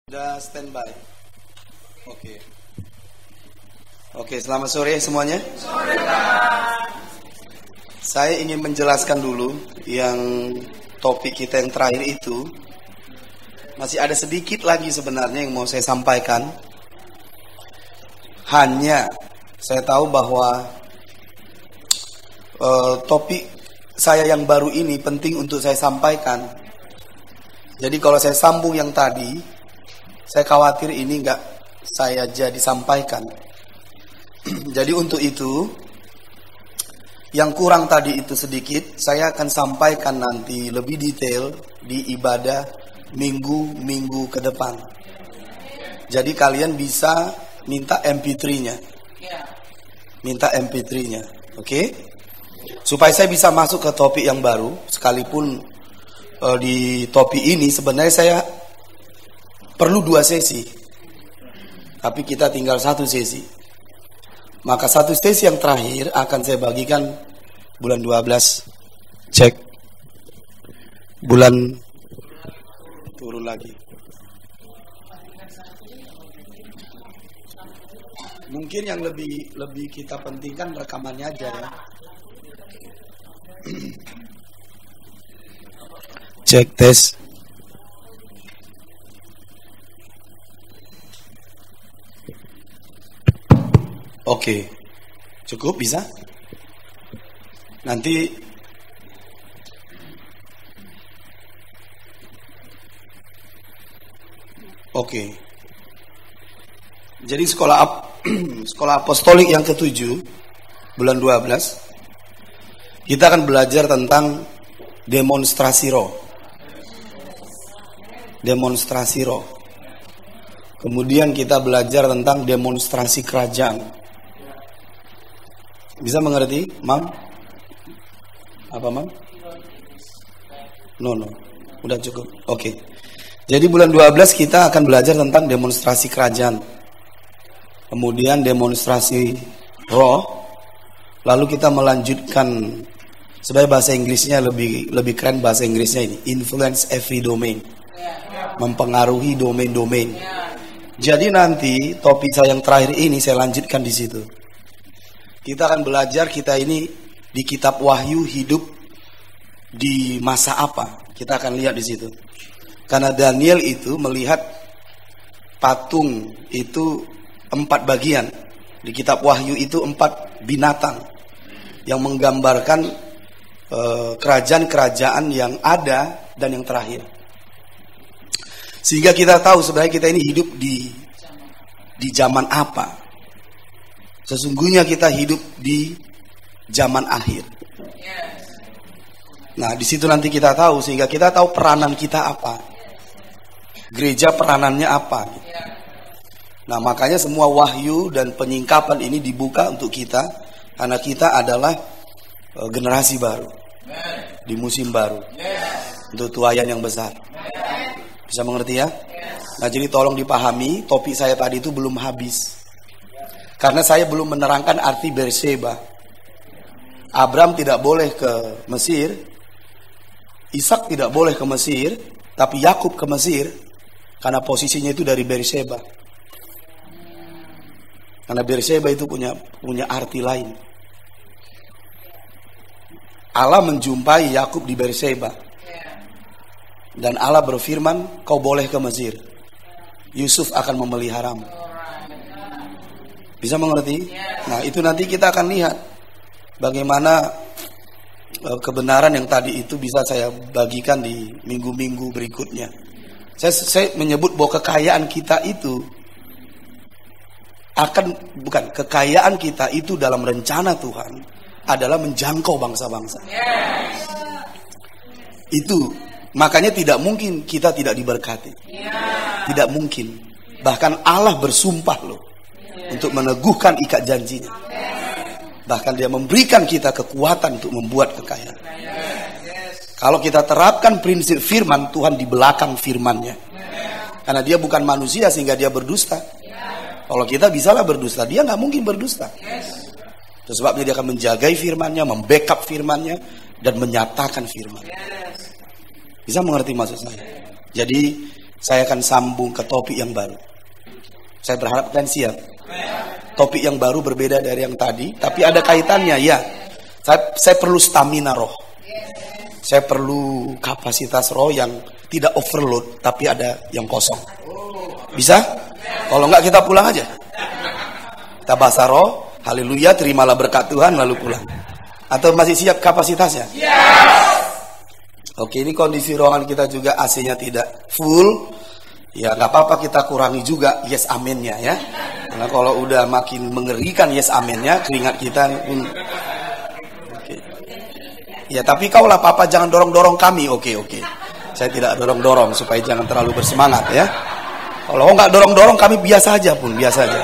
Sudah standby. Oke, selamat sore semuanya. Sore, Pak. Saya ingin menjelaskan dulu yang topik kita yang terakhir itu. Masih ada sedikit lagi sebenarnya yang mau saya sampaikan. Hanya saya tahu bahwa topik saya yang baru ini penting untuk saya sampaikan. Jadi kalau saya sambung yang tadi, saya khawatir ini nggak saya jadi sampaikan. Jadi untuk itu, yang kurang tadi itu sedikit, saya akan sampaikan nanti lebih detail di ibadah minggu-minggu ke depan. Jadi kalian bisa minta MP3-nya. Minta MP3-nya, oke? Supaya saya bisa masuk ke topik yang baru, sekalipun di topik ini sebenarnya saya perlu 2 sesi, tapi kita tinggal 1 sesi. Maka 1 sesi yang terakhir akan saya bagikan bulan 12. Cek. Bulan turun lagi. Mungkin yang lebih kita pentingkan rekamannya aja ya. Cek tes. Oke, cukup bisa? Nanti oke. Jadi sekolah apostolik yang ke-7 bulan 12 kita akan belajar tentang demonstrasi roh. Demonstrasi roh. Kemudian kita belajar tentang demonstrasi kerajaan. Bisa mengerti, Mam? Apa, Mam? No. Udah cukup. Oke. Jadi bulan 12 kita akan belajar tentang demonstrasi kerajaan. Kemudian demonstrasi roh. Lalu kita melanjutkan, sebagai bahasa Inggrisnya lebih keren bahasa Inggrisnya ini, influence every domain. Mempengaruhi domain-domain. Jadi nanti topik saya yang terakhir ini saya lanjutkan di situ. Kita akan belajar kita ini di kitab Wahyu hidup di masa apa. Kita akan lihat di situ. Karena Daniel itu melihat patung itu 4 bagian. Di kitab Wahyu itu 4 binatang yang menggambarkan kerajaan-kerajaan yang ada dan yang terakhir. Sehingga kita tahu sebenarnya kita ini hidup di zaman apa. Sesungguhnya kita hidup di zaman akhir. Nah, di situ nanti kita tahu, sehingga kita tahu peranan kita apa. Gereja peranannya apa. Nah, makanya semua wahyu dan penyingkapan ini dibuka untuk kita, karena kita adalah generasi baru. Di musim baru. Untuk tuayan yang besar. Bisa mengerti ya? Nah, jadi tolong dipahami, topik saya tadi itu belum habis. Karena saya belum menerangkan arti Berseba. Abraham tidak boleh ke Mesir, Ishak tidak boleh ke Mesir, tapi Yakub ke Mesir karena posisinya itu dari Berseba. Karena Berseba itu punya arti lain. Allah menjumpai Yakub di Berseba. Dan Allah berfirman, kau boleh ke Mesir. Yusuf akan memeliharamu. Bisa mengerti? Nah, itu nanti kita akan lihat bagaimana kebenaran yang tadi itu bisa saya bagikan di minggu-minggu berikutnya. Saya menyebut bahwa kekayaan kita itu kekayaan kita itu dalam rencana Tuhan adalah menjangkau bangsa-bangsa. Itu makanya tidak mungkin kita tidak diberkati. Tidak mungkin. Bahkan Allah bersumpah loh untuk meneguhkan ikat janjinya. Bahkan dia memberikan kita kekuatan untuk membuat kekayaan. Kalau kita terapkan prinsip firman, Tuhan di belakang firmannya. Karena dia bukan manusia sehingga dia berdusta. Kalau kita bisalah berdusta, dia nggak mungkin berdusta. Itu sebabnya dia akan menjaga firmannya, membackup firmannya, dan menyatakan firman. Bisa mengerti maksud saya? Jadi saya akan sambung ke topik yang baru. Saya berharap kalian siap. Topik yang baru berbeda dari yang tadi, tapi ada kaitannya ya. Saya perlu stamina roh. Saya perlu kapasitas roh yang tidak overload, tapi ada yang kosong. Bisa? Kalau enggak kita pulang aja. Kita bahasa roh, haleluya, terimalah berkat Tuhan, lalu pulang. Atau masih siap kapasitasnya? Oke, ini kondisi ruangan kita juga AC-nya tidak full. Ya nggak apa-apa, kita kurangi juga yes amennya ya. Karena kalau udah makin mengerikan yes amennya, keringat kita pun. Oke. Ya tapi kaulah papa, jangan dorong-dorong kami. Oke. Saya tidak dorong-dorong supaya jangan terlalu bersemangat ya. Kalau nggak dorong-dorong kami biasa aja pun, biasa aja.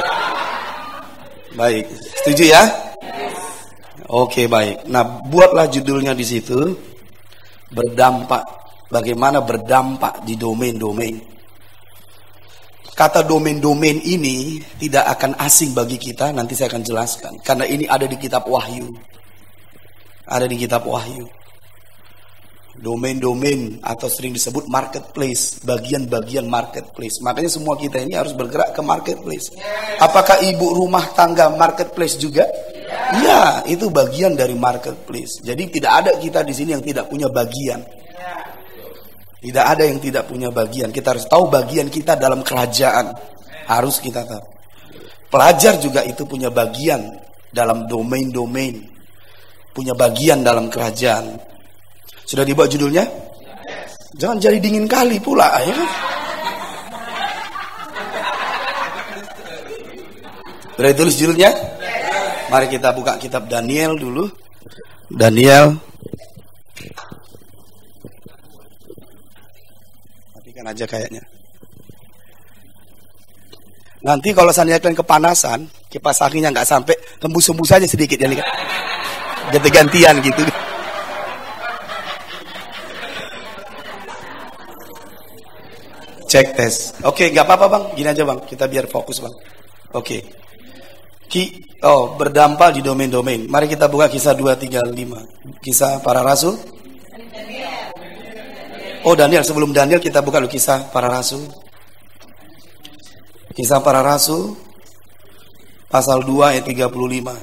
Baik, setuju ya? Oke, baik. Nah, buatlah judulnya di situ, berdampak. Bagaimana berdampak di domain-domain. Kata domain-domain ini tidak akan asing bagi kita, nanti saya akan jelaskan. Karena ini ada di kitab Wahyu. Ada di kitab Wahyu. Domain-domain atau sering disebut marketplace, bagian-bagian marketplace. Makanya semua kita ini harus bergerak ke marketplace. Apakah ibu rumah tangga marketplace juga? Iya, itu bagian dari marketplace. Jadi tidak ada kita di sini yang tidak punya bagian. Tidak ada yang tidak punya bagian. Kita harus tahu bagian kita dalam kerajaan. Harus kita tahu. Pelajar juga itu punya bagian dalam domain-domain. Punya bagian dalam kerajaan. Sudah dibuat judulnya? Jangan jadi dingin kali pula ya. Sudah ditulis judulnya? Mari kita buka kitab Daniel dulu. Daniel. Matikan aja kayaknya. Nanti kalau seandainya kalian kepanasan, kipas anginnya nggak sampai, hembus-hembus saja sedikit ya. Ganti-gantian gitu. Cek tes. Oke, nggak apa-apa bang. Gini aja bang. Kita biar fokus bang. Oke. Berdampak di domain-domain. Mari kita buka Kisah 2:3-5. Kisah para Rasul. Oh Daniel. Sebelum Daniel kita buka dulu Kisah para Rasul. Kisah para Rasul. Pasal 2 ayat 35.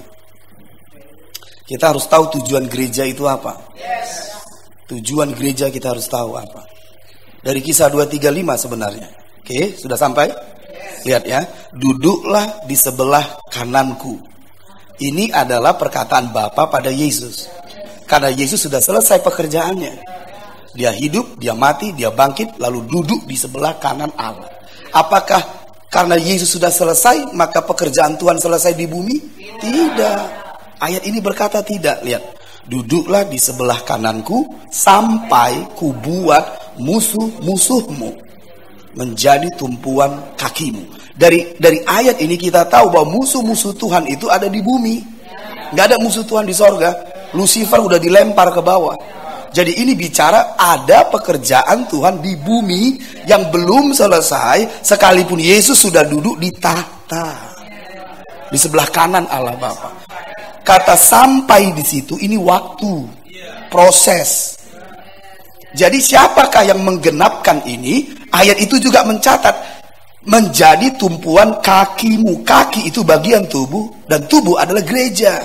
Kita harus tahu tujuan gereja itu apa. Tujuan gereja kita harus tahu apa. Dari Kisah 2:35 sebenarnya. Oke, sudah sampai? Lihat ya. Duduklah di sebelah kananku. Ini adalah perkataan Bapa pada Yesus. Karena Yesus sudah selesai pekerjaannya. Dia hidup, dia mati, dia bangkit, lalu duduk di sebelah kanan Allah. Apakah karena Yesus sudah selesai, maka pekerjaan Tuhan selesai di bumi? Tidak. Ayat ini berkata tidak. Lihat. Duduklah di sebelah kananku sampai kubuat musuh-musuhmu menjadi tumpuan kakimu. Dari ayat ini kita tahu bahwa musuh-musuh Tuhan itu ada di bumi. Nggak ada musuh Tuhan di sorga. Lucifer udah dilempar ke bawah. Jadi ini bicara ada pekerjaan Tuhan di bumi yang belum selesai, sekalipun Yesus sudah duduk di tahta di sebelah kanan Allah Bapa. Kata sampai di situ ini waktu, proses. Jadi siapakah yang menggenapkan ini? Ayat itu juga mencatat menjadi tumpuan kakimu. Kaki itu bagian tubuh dan tubuh adalah gereja.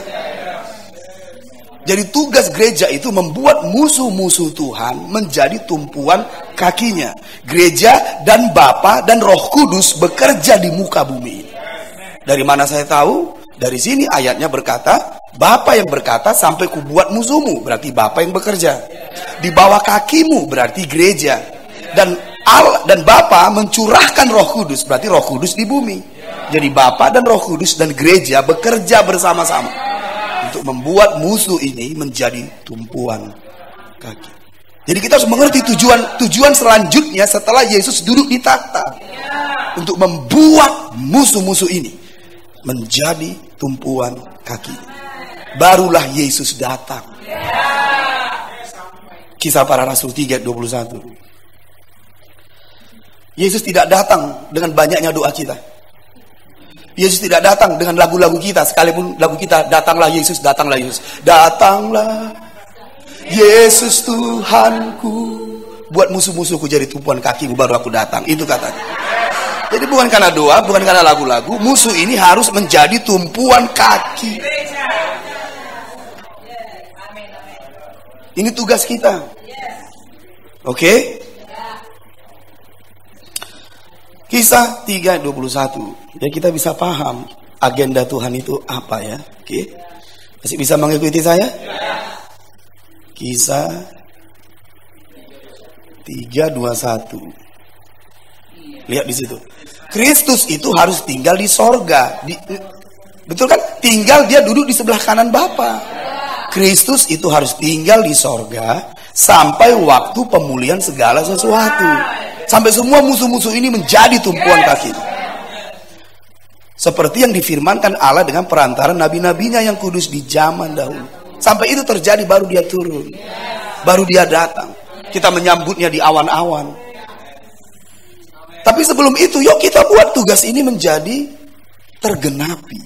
Jadi tugas gereja itu membuat musuh-musuh Tuhan menjadi tumpuan kakinya. Gereja dan Bapa dan Roh Kudus bekerja di muka bumi. Dari mana saya tahu? Dari sini ayatnya berkata, Bapa yang berkata sampai kubuat musuhmu, berarti Bapa yang bekerja. Di bawah kakimu berarti gereja. Dan Bapa mencurahkan Roh Kudus, berarti Roh Kudus di bumi. Jadi Bapa dan Roh Kudus dan gereja bekerja bersama-sama untuk membuat musuh ini menjadi tumpuan kaki. Jadi kita harus mengerti tujuan selanjutnya setelah Yesus duduk di takhta untuk membuat musuh-musuh ini menjadi tumpuan kaki. Barulah Yesus datang. Kisah para Rasul 3:21. Yesus tidak datang dengan banyaknya doa kita. Yesus tidak datang dengan lagu-lagu kita. Sekalipun lagu kita, datanglah Yesus, datanglah Yesus. Datanglah Yesus Tuhanku, buat musuh-musuhku jadi tumpuan kakimu baru aku datang. Itu katanya. Jadi bukan karena doa, bukan karena lagu-lagu, musuh ini harus menjadi tumpuan kaki. Ini tugas kita. Oke? Kisah 3:21. Ya kita bisa paham agenda Tuhan itu apa ya. Oke? Masih bisa mengikuti saya? Kisah 3:21. Lihat di situ. Kristus itu harus tinggal di sorga. Betul kan? Tinggal dia duduk di sebelah kanan Bapa. Kristus itu harus tinggal di sorga sampai waktu pemulihan segala sesuatu. Sampai semua musuh-musuh ini menjadi tumpuan kaki. Seperti yang difirmankan Allah dengan perantara nabi-nabinya yang kudus di zaman dahulu. Sampai itu terjadi baru dia turun. Baru dia datang. Kita menyambutnya di awan-awan. Tapi sebelum itu, yuk kita buat tugas ini menjadi tergenapi.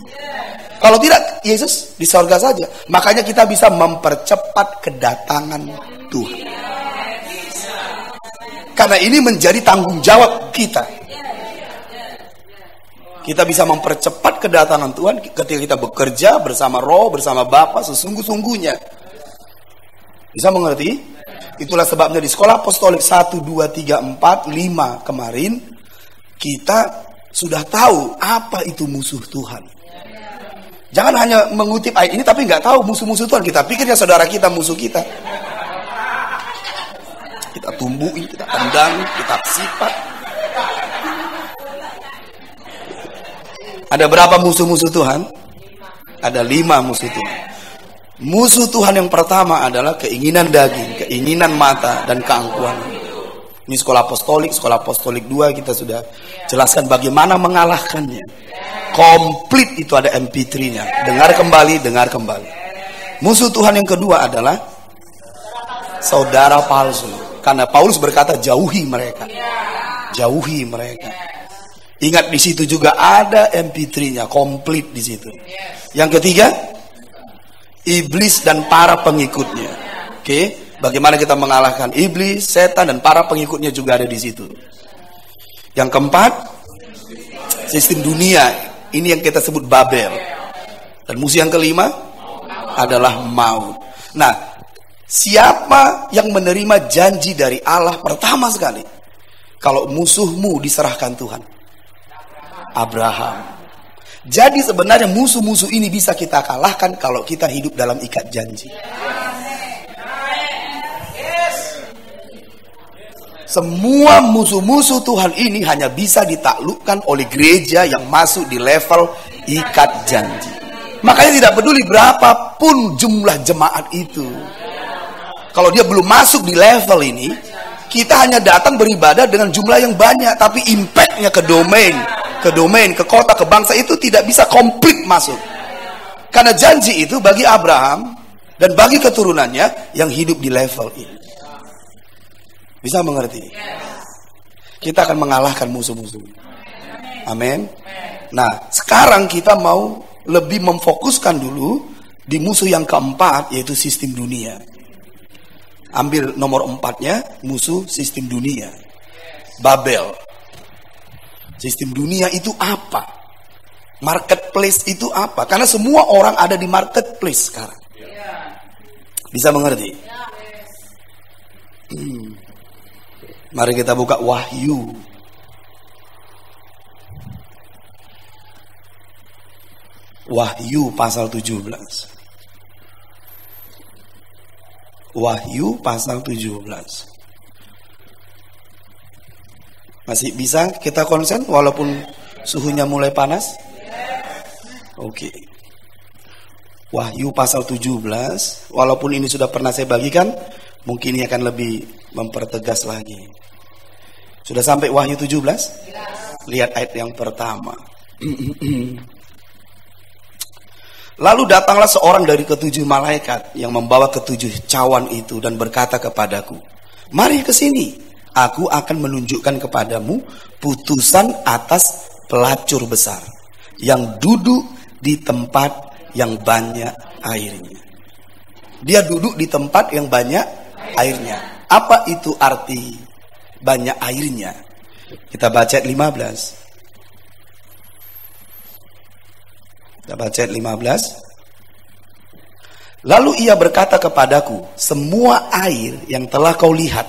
Kalau tidak, Yesus di sorga saja. Makanya kita bisa mempercepat kedatangan Tuhan. Karena ini menjadi tanggung jawab kita. Kita bisa mempercepat kedatangan Tuhan ketika kita bekerja bersama Roh, bersama Bapa sesungguh-sungguhnya. Bisa mengerti? Itulah sebabnya di sekolah apostolik 1, 2, 3, 4, 5 kemarin kita sudah tahu apa itu musuh Tuhan. Jangan hanya mengutip ayat ini tapi nggak tahu musuh-musuh Tuhan. Kita pikirnya saudara kita musuh kita. Kita tumbuhi, kita tendang, kita sifat. Ada berapa musuh-musuh Tuhan? Ada 5 musuh Tuhan. Musuh Tuhan yang pertama adalah keinginan daging, keinginan mata, dan keangkuhan. Ini sekolah apostolik 2 kita sudah jelaskan bagaimana mengalahkannya. Komplit itu ada MP3-nya. Dengar kembali. Musuh Tuhan yang kedua adalah saudara palsu. Karena Paulus berkata jauhi mereka. Jauhi mereka. Ingat di situ juga ada MP3-nya, komplit di situ. Yang ketiga, iblis dan para pengikutnya. Oke, bagaimana kita mengalahkan iblis, setan dan para pengikutnya juga ada di situ. Yang keempat, sistem dunia. Ini yang kita sebut Babel. Dan musuh yang kelima adalah maut. Nah, siapa yang menerima janji dari Allah pertama sekali? Kalau musuhmu diserahkan Tuhan, Abraham. Jadi sebenarnya musuh-musuh ini bisa kita kalahkan kalau kita hidup dalam ikat janji. Semua musuh-musuh Tuhan ini hanya bisa ditaklukkan oleh gereja yang masuk di level ikat janji. Makanya tidak peduli berapapun jumlah jemaat itu. Kalau dia belum masuk di level ini, kita hanya datang beribadah dengan jumlah yang banyak, tapi impact-nya ke domain, ke kota, ke bangsa itu tidak bisa komplit masuk. Karena janji itu bagi Abraham dan bagi keturunannya yang hidup di level ini. Bisa mengerti? Kita akan mengalahkan musuh-musuh. Amin. Nah, sekarang kita mau lebih memfokuskan dulu di musuh yang keempat, yaitu sistem dunia. Ambil nomor 4-nya, musuh sistem dunia. Babel. Sistem dunia itu apa? Marketplace itu apa? Karena semua orang ada di marketplace sekarang. Bisa mengerti? Mari kita buka Wahyu. Wahyu pasal 17. Wahyu pasal 17. Masih bisa kita konsen walaupun suhunya mulai panas? Oke. Wahyu pasal 17. Walaupun ini sudah pernah saya bagikan, mungkin ini akan lebih mempertegas lagi. Sudah sampai Wahyu 17? Lihat ayat yang pertama. Lalu datanglah seorang dari ketujuh malaikat yang membawa ketujuh cawan itu dan berkata kepadaku, mari ke sini, aku akan menunjukkan kepadamu putusan atas pelacur besar yang duduk di tempat yang banyak airnya. Dia duduk di tempat yang banyak airnya. Apa itu arti banyak airnya? Kita baca ayat 15. Kita baca ayat 15. Lalu ia berkata kepadaku, semua air yang telah kau lihat,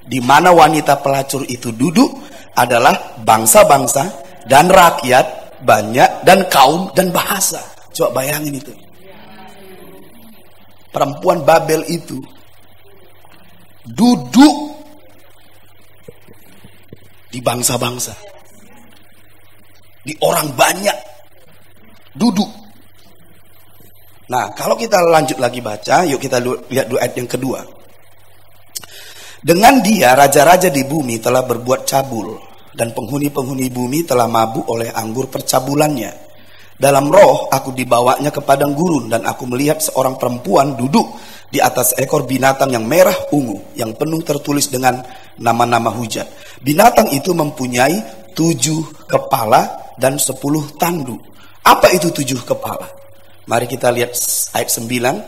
di mana wanita pelacur itu duduk, adalah bangsa-bangsa dan rakyat, banyak dan kaum dan bahasa. Coba bayangin itu. Perempuan Babel itu duduk di bangsa-bangsa, di orang banyak, duduk. Nah, kalau kita lanjut lagi baca, yuk kita lihat ayat yang kedua. Dengan dia, raja-raja di bumi telah berbuat cabul, dan penghuni-penghuni bumi telah mabuk oleh anggur percabulannya. Dalam roh, aku dibawanya ke padang gurun, dan aku melihat seorang perempuan duduk di atas ekor binatang yang merah ungu, yang penuh tertulis dengan nama-nama hujat. Binatang itu mempunyai 7 kepala dan 10 tanduk. Apa itu 7 kepala? Mari kita lihat ayat 9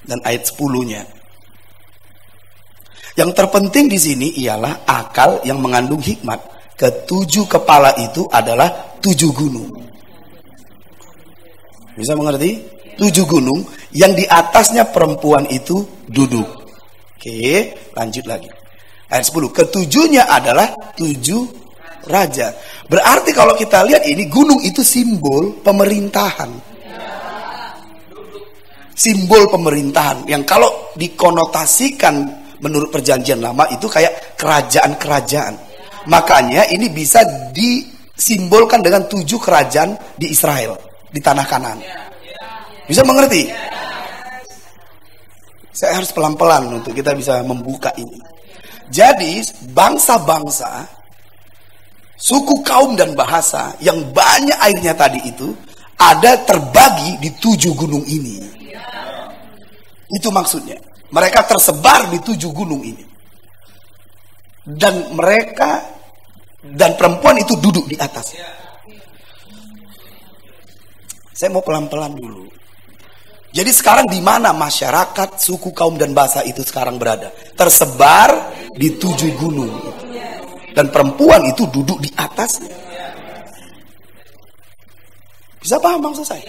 dan ayat 10-nya. Yang terpenting di sini ialah akal yang mengandung hikmat. Ke-7 kepala itu adalah 7 gunung. Bisa mengerti? 7 gunung yang di atasnya perempuan itu duduk. Oke, lanjut lagi. Ayat 10. Ke-7-nya adalah 7 raja. Berarti kalau kita lihat ini, gunung itu simbol pemerintahan. Simbol pemerintahan yang kalau dikonotasikan menurut perjanjian lama itu kayak kerajaan-kerajaan. Makanya ini bisa disimbolkan dengan 7 kerajaan di Israel, di tanah Kanaan. Bisa mengerti? Saya harus pelan-pelan untuk kita bisa membuka ini. Jadi bangsa-bangsa, suku, kaum, dan bahasa yang banyak airnya tadi itu ada terbagi di 7 gunung ini. Itu maksudnya. Mereka tersebar di 7 gunung ini. Dan perempuan itu duduk di atas. Saya mau pelan-pelan dulu. Jadi sekarang di mana masyarakat, suku, kaum, dan bahasa itu sekarang berada? Tersebar di 7 gunung. Dan perempuan itu duduk di atasnya. Bisa paham maksud saya?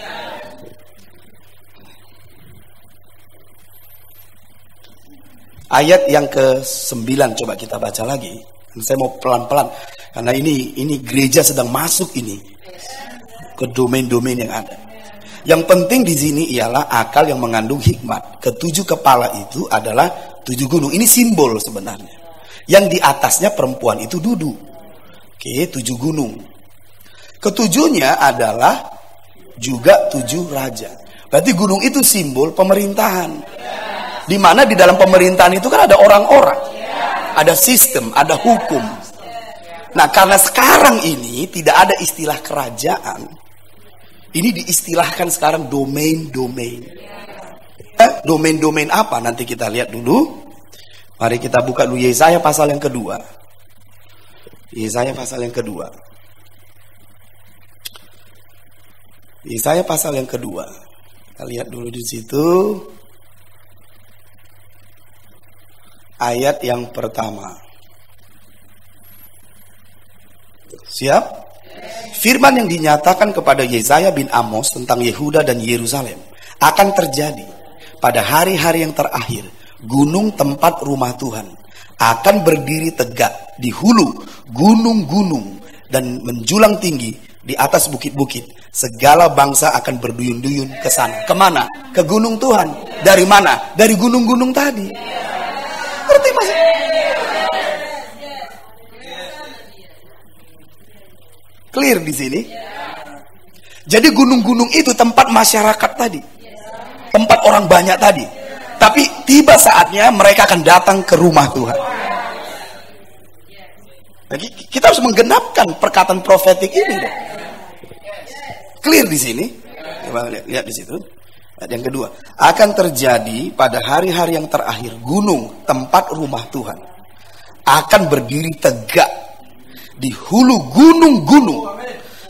Ayat yang ke-9 coba kita baca lagi. Saya mau pelan-pelan karena ini gereja sedang masuk ini ke domain-domain yang ada. Yang penting di sini ialah akal yang mengandung hikmat. Ke-7 kepala itu adalah 7 gunung. Ini simbol sebenarnya. Yang di atasnya perempuan itu duduk. Oke, 7 gunung. Ke-7-nya adalah juga 7 raja. Berarti gunung itu simbol pemerintahan. Di mana di dalam pemerintahan itu kan ada orang-orang. Ada sistem, ada hukum. Nah, karena sekarang ini tidak ada istilah kerajaan. Ini diistilahkan sekarang domain-domain. Domain-domain apa? Nanti kita lihat dulu. Mari kita buka dulu Yesaya pasal yang kedua. Yesaya pasal yang kedua. Yesaya pasal yang kedua. Kita lihat dulu di situ. Ayat yang pertama. Siap? Firman yang dinyatakan kepada Yesaya bin Amos tentang Yehuda dan Yerusalem akan terjadi pada hari-hari yang terakhir. Gunung tempat rumah Tuhan akan berdiri tegak di hulu gunung-gunung dan menjulang tinggi di atas bukit-bukit. Segala bangsa akan berduyun-duyun ke sana. Kemana? Ke gunung Tuhan. Dari mana? Dari gunung-gunung tadi. Ngerti Mas? Clear di sini? Jadi gunung-gunung itu tempat masyarakat tadi. Tempat orang banyak tadi. Tapi tiba saatnya mereka akan datang ke rumah Tuhan. Jadi kita harus menggenapkan perkataan profetik ini. Clear di sini? Coba lihat di situ. Yang kedua, akan terjadi pada hari-hari yang terakhir, gunung tempat rumah Tuhan akan berdiri tegak di hulu gunung-gunung.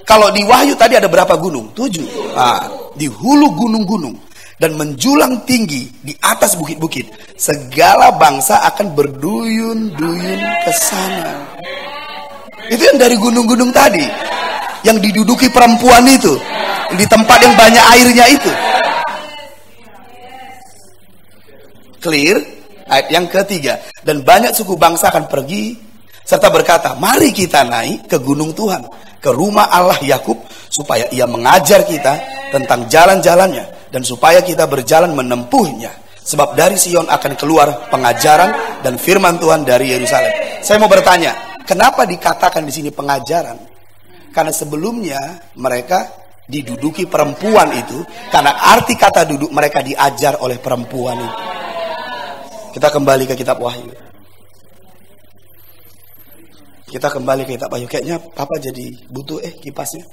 Kalau di Wahyu tadi ada berapa gunung? 7. Di hulu gunung-gunung. dan menjulang tinggi di atas bukit-bukit. Segala bangsa akan berduyun-duyun ke sana. Itu yang dari gunung-gunung tadi, yang diduduki perempuan itu, di tempat yang banyak airnya itu. Clear? Ayat yang ketiga. Dan banyak suku bangsa akan pergi serta berkata, mari kita naik ke gunung Tuhan, ke rumah Allah Yakub, supaya ia mengajar kita tentang jalan-jalannya, dan supaya kita berjalan menempuhnya. Sebab dari Sion akan keluar pengajaran dan firman Tuhan dari Yerusalem. Saya mau bertanya, kenapa dikatakan di sini pengajaran? Karena sebelumnya mereka diduduki perempuan itu, karena arti kata duduk, mereka diajar oleh perempuan itu. Kita kembali ke kitab Wahyu. Kita kembali ke kitab Wahyu. Kayaknya Papa jadi butuh kipasnya.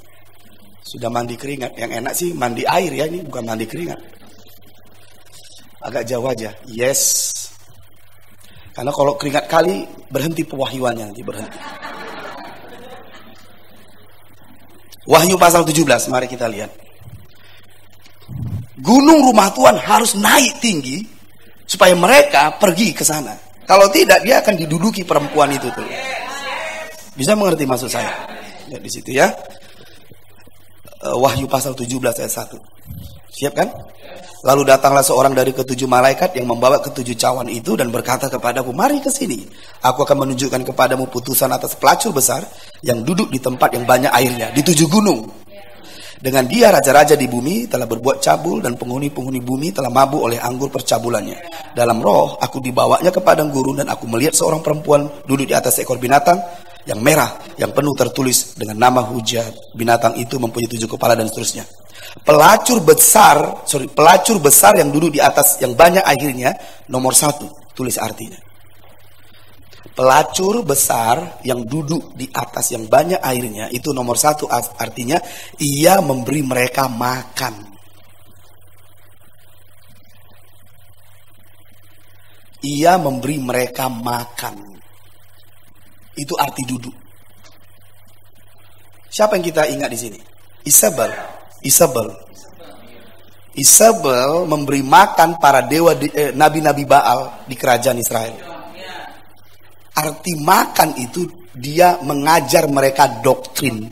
Sudah mandi keringat. Yang enak sih mandi air ya, ini bukan mandi keringat. Agak jauh aja. Yes. Karena kalau keringat kali berhenti pewahyuannya, nanti berhenti. Wahyu pasal 17, mari kita lihat. Gunung rumah Tuhan harus naik tinggi supaya mereka pergi ke sana. Kalau tidak, dia akan diduduki perempuan itu tuh. Bisa mengerti maksud saya? Ya, di situ ya. Wahyu pasal 17 ayat 1. Siap kan? Lalu datanglah seorang dari ketujuh malaikat yang membawa ketujuh cawan itu dan berkata kepadaku, mari ke sini. Aku akan menunjukkan kepadamu putusan atas pelacur besar yang duduk di tempat yang banyak airnya, di 7 gunung. Dengan dia raja-raja di bumi telah berbuat cabul, dan penghuni-penghuni bumi telah mabuk oleh anggur percabulannya. Dalam roh aku dibawanya ke padang gurun, dan aku melihat seorang perempuan duduk di atas ekor binatang yang merah, yang penuh tertulis dengan nama hujat. Binatang itu mempunyai 7 kepala dan seterusnya. Pelacur besar yang duduk di atas yang banyak airnya, nomor 1, tulis artinya. Pelacur besar yang duduk di atas yang banyak airnya, itu nomor 1, artinya ia memberi mereka makan. Ia memberi mereka makan. Itu arti duduk. Siapa yang kita ingat di sini? Isabel memberi makan para dewa, nabi-nabi Baal di kerajaan Israel. Arti makan itu dia mengajar mereka doktrin.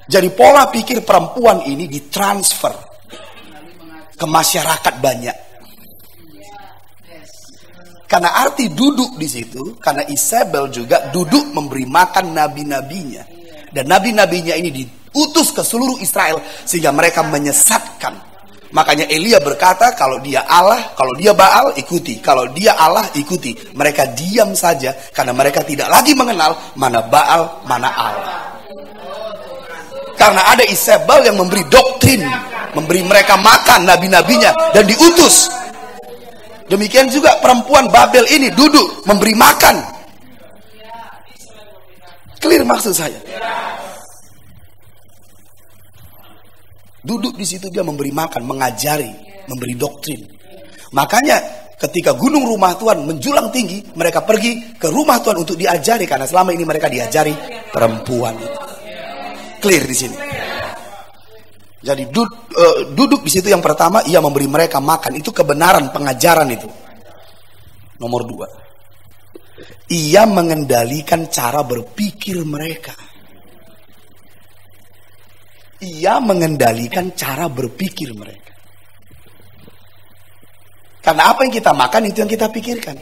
Jadi pola pikir perempuan ini ditransfer ke masyarakat banyak. Karena arti duduk di situ, karena Isabel juga duduk memberi makan nabi-nabinya. Dan nabi-nabinya ini diutus ke seluruh Israel sehingga mereka menyesatkan. Makanya Elia berkata, kalau dia Allah, kalau dia Baal, ikuti. Kalau dia Allah, ikuti. Mereka diam saja karena mereka tidak lagi mengenal mana Baal, mana Allah. Karena ada Isabel yang memberi doktrin, memberi mereka makan nabi-nabinya dan diutus. Demikian juga perempuan Babel ini duduk memberi makan. Clear maksud saya? Duduk di situ dia memberi makan, mengajari, memberi doktrin. Makanya ketika gunung rumah Tuhan menjulang tinggi, mereka pergi ke rumah Tuhan untuk diajari, karena selama ini mereka diajari perempuan itu. Clear di sini. Jadi duduk di situ yang pertama, ia memberi mereka makan. Itu kebenaran pengajaran itu. Nomor 2, ia mengendalikan cara berpikir mereka. Ia mengendalikan cara berpikir mereka. Karena apa yang kita makan itu yang kita pikirkan.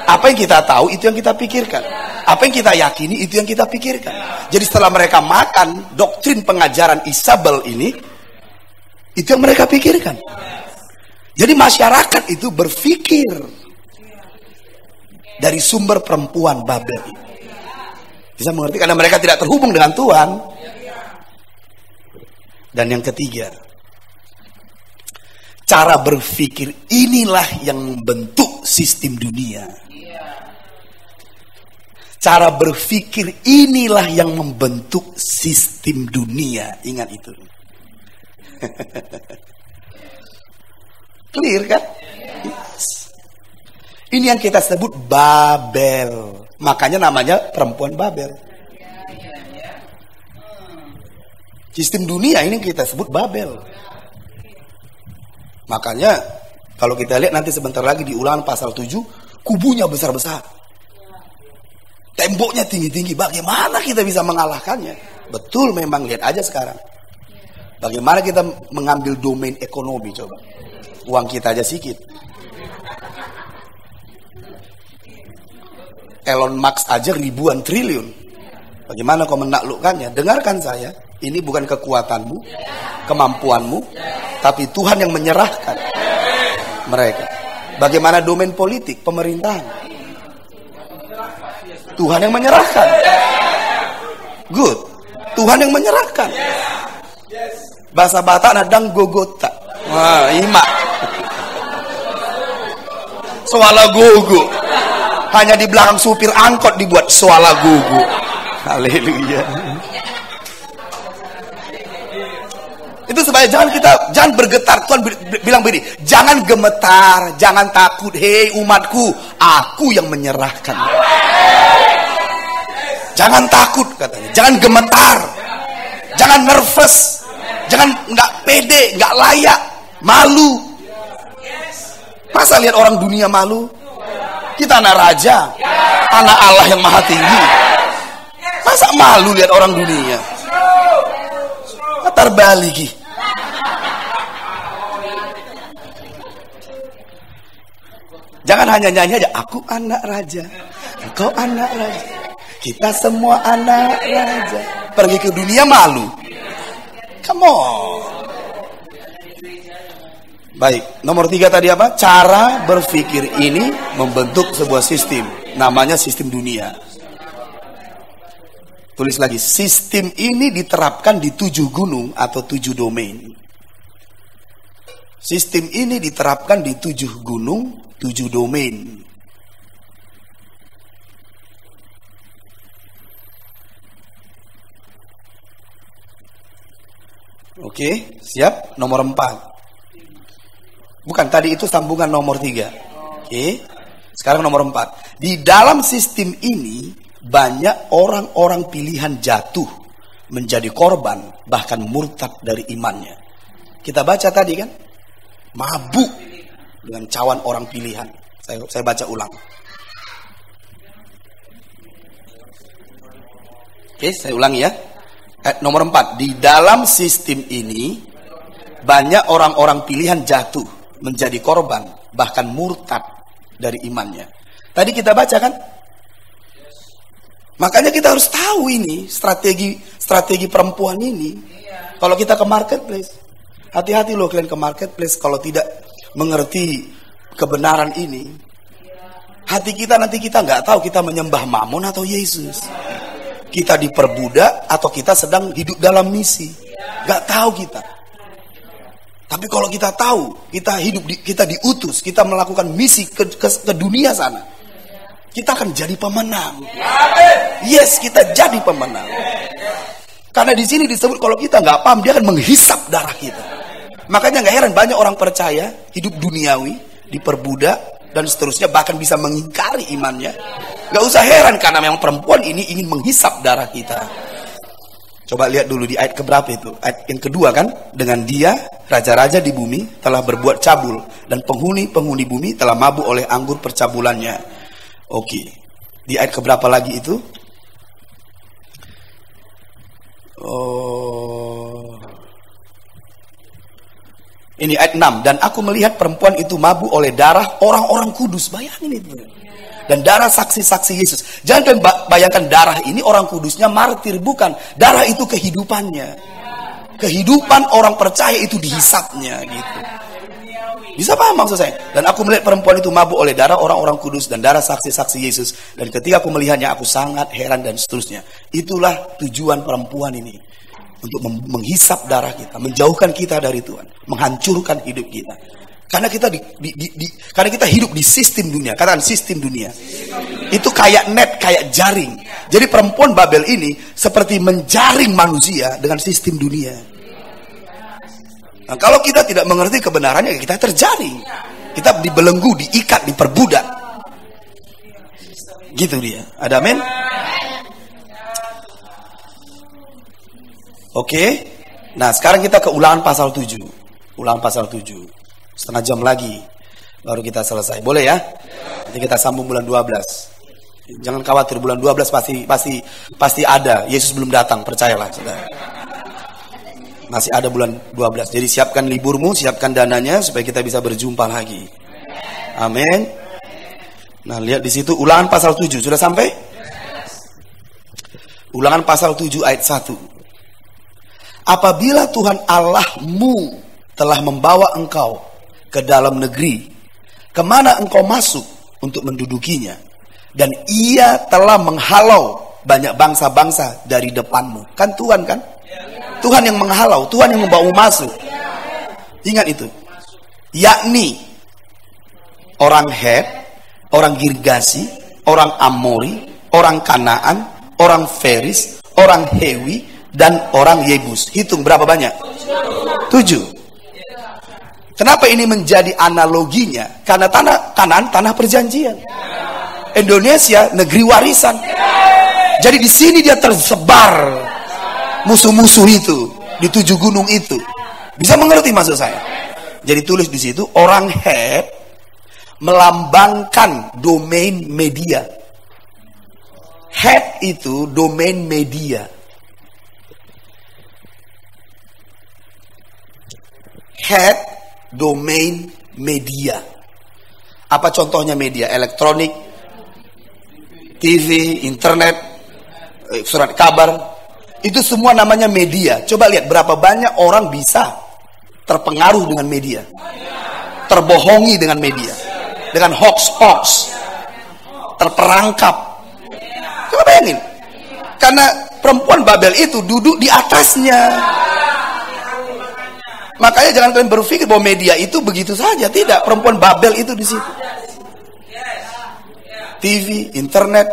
Apa yang kita tahu itu yang kita pikirkan. Apa yang kita yakini itu yang kita pikirkan. Jadi setelah mereka makan doktrin pengajaran Isabel ini, itu yang mereka pikirkan. Jadi masyarakat itu berpikir dari sumber perempuan Babel. Bisa mengerti karena mereka tidak terhubung dengan Tuhan. Dan yang ketiga, cara berpikir inilah yang membentuk sistem dunia. Cara berpikir inilah yang membentuk sistem dunia. Ingat itu. Clear kan? Yes. Ini yang kita sebut Babel. Makanya namanya perempuan Babel. Sistem dunia ini kita sebut Babel. Makanya kalau kita lihat nanti sebentar lagi di Ulangan pasal 7, kubunya besar-besar, temboknya tinggi-tinggi. Bagaimana kita bisa mengalahkannya? Betul, memang lihat aja sekarang. Bagaimana kita mengambil domain ekonomi, coba. Uang kita aja sedikit. Elon Musk aja ribuan triliun. Bagaimana kau menaklukkannya? Dengarkan saya, ini bukan kekuatanmu, kemampuanmu, tapi Tuhan yang menyerahkan mereka. Bagaimana domain politik, pemerintahan? Tuhan yang menyerahkan. Good. Tuhan yang menyerahkan. Bahasa Batak nadang gogota. Wah, ima. Soala gogo. Hanya di belakang supir angkot dibuat soala gogo. Haleluya. Itu supaya jangan bergetar. Tuhan bilang begini, jangan gemetar, jangan takut. Hei umatku, aku yang menyerahkan. Jangan takut katanya, jangan gemetar, jangan nervous, jangan nggak pede, nggak layak, malu. Masa lihat orang dunia malu? Kita anak raja, anak Allah yang maha tinggi. Masa malu lihat orang dunia? Terbalik. Jangan hanya nyanyi aja, aku anak raja, engkau anak raja, kita semua anak raja. Pergi ke dunia malu. Come on. Baik, nomor 3 tadi apa? Cara berpikir ini membentuk sebuah sistem. Namanya sistem dunia. Tulis lagi, sistem ini diterapkan di 7 gunung atau 7 domain. Sistem ini diterapkan di 7 gunung, 7 domain. Oke, siap? Nomor 4. Bukan, tadi itu sambungan nomor 3. Oke, sekarang nomor 4. Di dalam sistem ini, banyak orang-orang pilihan jatuh menjadi korban, bahkan murtad dari imannya. Kita baca tadi kan, mabuk dengan cawan orang pilihan. Saya baca ulang. Oke, saya ulangi ya. Nomor 4. Di dalam sistem ini, banyak orang-orang pilihan jatuh menjadi korban, bahkan murtad dari imannya. Tadi kita baca kan? Makanya kita harus tahu ini strategi perempuan ini. Kalau kita ke marketplace, hati-hati loh kalian ke marketplace kalau tidak mengerti kebenaran ini. Hati kita nanti kita nggak tahu kita menyembah Mammon atau Yesus. Kita diperbudak atau kita sedang hidup dalam misi. Nggak tahu kita. Tapi kalau kita tahu, kita diutus, kita melakukan misi ke dunia sana, kita akan jadi pemenang. Yes, kita jadi pemenang. Karena di sini disebut kalau kita nggak paham, dia akan menghisap darah kita. Makanya nggak heran banyak orang percaya hidup duniawi, diperbudak dan seterusnya, bahkan bisa mengingkari imannya. Nggak usah heran karena memang perempuan ini ingin menghisap darah kita. Coba lihat dulu di ayat keberapa itu? Ayat yang kedua kan? Dengan dia, raja-raja di bumi telah berbuat cabul, dan penghuni-penghuni bumi telah mabuk oleh anggur percabulannya. Oke. Di ayat keberapa lagi itu? Ini ayat 6. Dan aku melihat perempuan itu mabuk oleh darah orang-orang kudus. Bayangin itu. Dan darah saksi-saksi Yesus. Jangan bayangkan darah ini orang kudusnya martir, bukan. Darah itu kehidupannya. Kehidupan orang percaya itu dihisapnya gitu. Bisa paham maksud saya? Dan aku melihat perempuan itu mabuk oleh darah orang-orang kudus dan darah saksi-saksi Yesus. Dan ketika aku melihatnya, aku sangat heran dan seterusnya. Itulah tujuan perempuan ini. Untuk menghisap darah kita, menjauhkan kita dari Tuhan, menghancurkan hidup kita. Karena kita karena kita hidup di sistem dunia. Katakan sistem dunia. Itu kayak net, kayak jaring. Jadi perempuan Babel ini seperti menjaring manusia dengan sistem dunia. Nah, kalau kita tidak mengerti kebenarannya, kita terjaring. Kita dibelenggu, diikat, diperbudak. Gitu dia. Ada amin? Oke. Nah, sekarang kita ke Ulangan pasal 7. Ulangan pasal 7. setengah jam lagi baru kita selesai. Boleh ya? Nanti kita sambung bulan 12. Jangan khawatir, bulan 12 pasti ada. Yesus belum datang, percayalah, saudara. Masih ada bulan 12. Jadi siapkan liburmu, siapkan dananya supaya kita bisa berjumpa lagi. Amin. Nah, lihat di situ Ulangan pasal 7. Sudah sampai? Ulangan pasal 7 ayat 1. Apabila Tuhan Allahmu telah membawa engkau ke dalam negeri, kemana engkau masuk untuk mendudukinya, dan ia telah menghalau banyak bangsa-bangsa dari depanmu. Kan Tuhan kan? Tuhan yang menghalau, Tuhan yang membawa masuk. Ingat itu. Yakni orang Het, orang Girgasi, orang Amori, orang Kanaan, orang Feris, orang Hewi, dan orang Yebus. Hitung berapa banyak? 7. Kenapa ini menjadi analoginya? Karena tanah Kanaan tanah perjanjian. Indonesia negeri warisan. Jadi di sini dia tersebar musuh-musuh itu di 7 gunung itu. Bisa mengerti maksud saya? Jadi tulis di situ orang Het melambangkan domain media. Het itu domain media. Het domain media. Apa contohnya media? Elektronik, TV, internet, surat kabar. Itu semua namanya media. Coba lihat berapa banyak orang bisa terpengaruh dengan media, terbohongi dengan media, dengan hoax-hoax, terperangkap. Coba bayangin. Karena perempuan Babel itu duduk di atasnya. Makanya jangan kalian berpikir bahwa media itu begitu saja. Tidak, perempuan Babel itu di situ. TV, internet,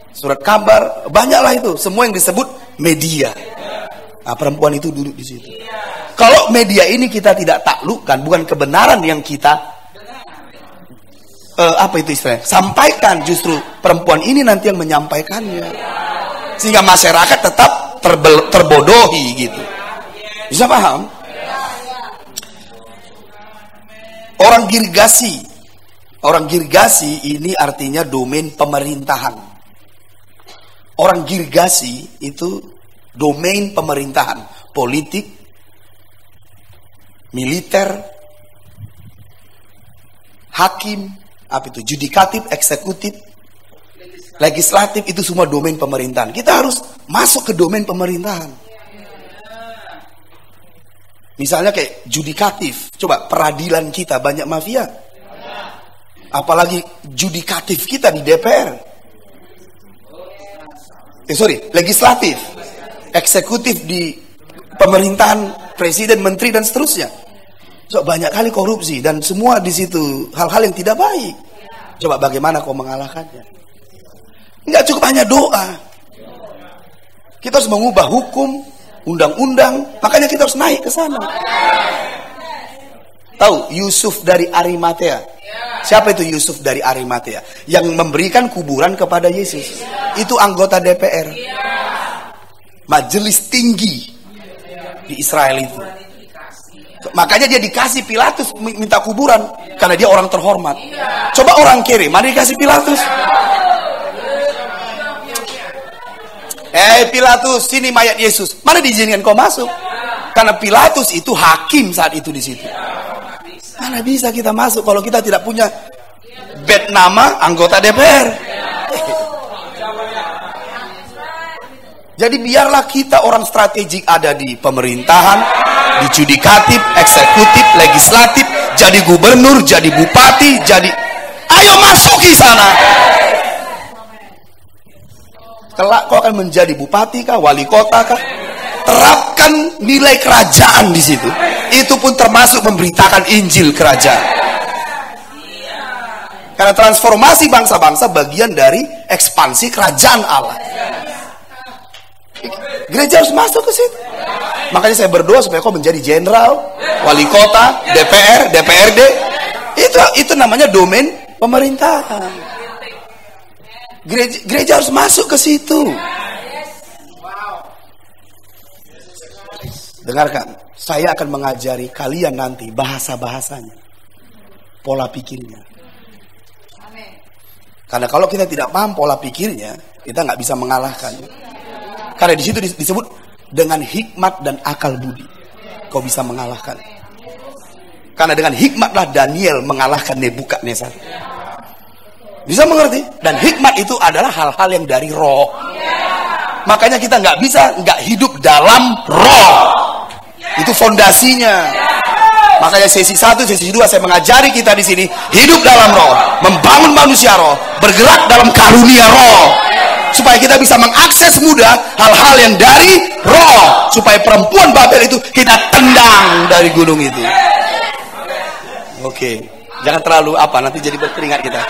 surat kabar, banyaklah itu. Semua yang disebut media. Nah, perempuan itu duduk di situ. Kalau media ini kita tidak taklukkan, bukan kebenaran yang kita apa itu istilahnya? Sampaikan, justru perempuan ini nanti yang menyampaikannya. Sehingga masyarakat tetap terbodohi gitu. Bisa paham? Orang Girgasi. Orang Girgasi ini artinya domain pemerintahan. Orang Girgasi itu domain pemerintahan, politik, militer, hakim, apa itu, judikatif, eksekutif, legislatif, itu semua domain pemerintahan. Kita harus masuk ke domain pemerintahan. Misalnya kayak judikatif, coba peradilan kita banyak mafia. Apalagi judikatif kita di DPR. Legislatif, eksekutif di pemerintahan, presiden, menteri dan seterusnya. So, banyak kali korupsi dan semua di situ hal-hal yang tidak baik. Coba bagaimana kau mengalahkannya? Enggak cukup hanya doa. Kita harus mengubah hukum, undang-undang, makanya kita harus naik ke sana. Tahu Yusuf dari Arimatea? Siapa itu Yusuf dari Arimatea? Yang memberikan kuburan kepada Yesus. Itu anggota DPR. Majelis tinggi di Israel itu. Makanya dia dikasih Pilatus minta kuburan karena dia orang terhormat. Coba orang kiri, mana dikasih Pilatus? Pilatus, sini mayat Yesus. Mana diizinkan kau masuk? Karena Pilatus itu hakim saat itu di situ. Mana bisa kita masuk kalau kita tidak punya bed nama anggota DPR? Jadi biarlah kita orang strategik ada di pemerintahan, di judikatif, eksekutif, legislatif, jadi gubernur, jadi bupati, jadi ayo masuki sana. Kelak kau akan menjadi bupati kah, wali kota kah? Terapkan nilai kerajaan di situ. Itu pun termasuk memberitakan Injil kerajaan. Karena transformasi bangsa-bangsa bagian dari ekspansi kerajaan Allah. Gereja harus masuk ke situ. Makanya saya berdoa supaya kau menjadi jenderal, wali kota, DPR, DPRD. Itu namanya domain pemerintahan. Gereja harus masuk ke situ. Dengarkan, saya akan mengajari kalian nanti bahasa-bahasanya. pola pikirnya. Karena kalau kita tidak paham pola pikirnya, kita nggak bisa mengalahkan. Karena di situ disebut dengan hikmat dan akal budi, kau bisa mengalahkan. Karena dengan hikmatlah Daniel mengalahkan Nebukadnezar. Bisa mengerti? Dan hikmat itu adalah hal-hal yang dari roh. Makanya kita nggak hidup dalam roh. Itu fondasinya. Makanya sesi 1, sesi 2 saya mengajari kita di sini hidup dalam roh, membangun manusia roh, bergerak dalam karunia roh, supaya kita bisa mengakses mudah hal-hal yang dari roh, supaya perempuan Babel itu kita tendang dari gunung itu. Oke, jangan terlalu nanti jadi berkeringat kita.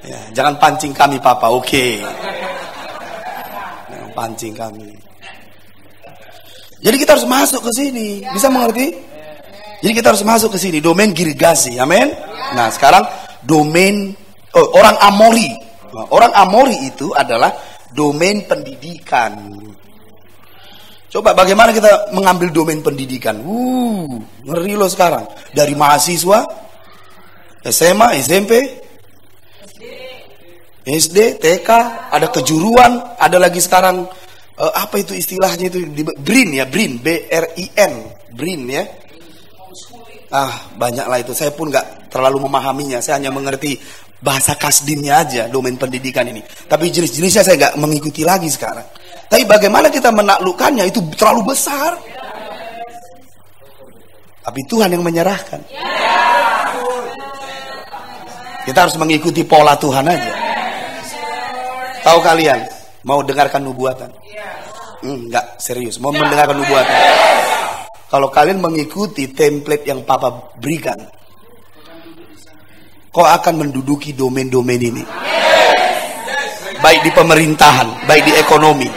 Ya, jangan pancing kami, Papa. Oke. Jangan pancing kami. Jadi kita harus masuk ke sini, bisa mengerti? Jadi kita harus masuk ke sini, domain Girgasi, amin. Nah, sekarang domain orang Amori. Nah, orang Amori itu adalah domain pendidikan. Coba bagaimana kita mengambil domain pendidikan? Ngeri loh sekarang. Dari mahasiswa, SMA, SMP, SD, TK, ada kejuruan, ada lagi sekarang apa itu istilahnya itu, BRIN ya, BRIN, BRIN, BRIN ya. Banyaklah itu. Saya pun nggak terlalu memahaminya. Saya hanya mengerti bahasa kasdimnya aja, domain pendidikan ini. Tapi jenis-jenisnya saya nggak mengikuti lagi sekarang. Tapi bagaimana kita menaklukkannya itu terlalu besar. Tapi Tuhan yang menyerahkan. Kita harus mengikuti pola Tuhan aja. Tahu kalian mau dengarkan nubuatan? Enggak, serius. Mau mendengarkan nubuatan? Kalau kalian mengikuti template yang Papa berikan, kau akan menduduki domain-domain ini. Baik di pemerintahan, baik di ekonomi,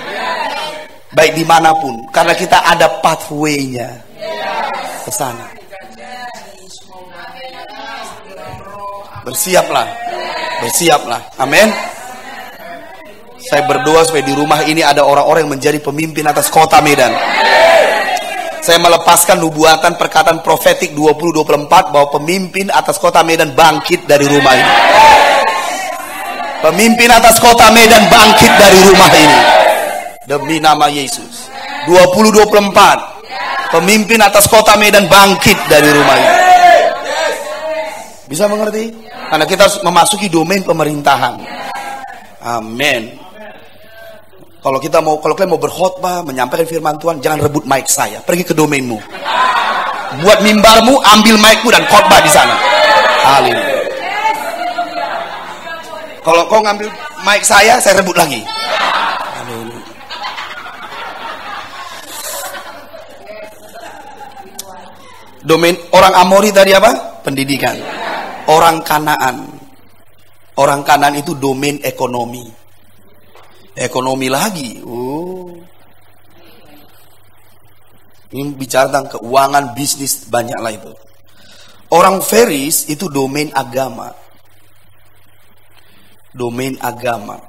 baik dimanapun. Karena kita ada pathway-nya ke sana. Bersiaplah. Bersiaplah. Amin. Saya berdoa supaya di rumah ini ada orang-orang yang menjadi pemimpin atas kota Medan. Saya melepaskan nubuatan perkataan profetik 2024 bahwa pemimpin atas kota Medan bangkit dari rumah ini. Pemimpin atas kota Medan bangkit dari rumah ini. Demi nama Yesus. 2024. Pemimpin atas kota Medan bangkit dari rumah ini. Bisa mengerti? Karena kita harus memasuki domain pemerintahan. Amin. Kalau kalian mau berkhotbah, menyampaikan firman Tuhan, jangan rebut mic saya. Pergi ke domainmu. Buat mimbarmu, ambil mic-mu dan khotbah di sana. Haleluya. Kalau kau ngambil mic saya rebut lagi. Haleluya. Domain orang Amori tadi apa? Pendidikan. Orang Kanaan. Orang Kanaan itu domain ekonomi. Ekonomi lagi. Ini bicara tentang keuangan, bisnis, banyaklah itu. Orang Feris itu domain agama. Domain agama.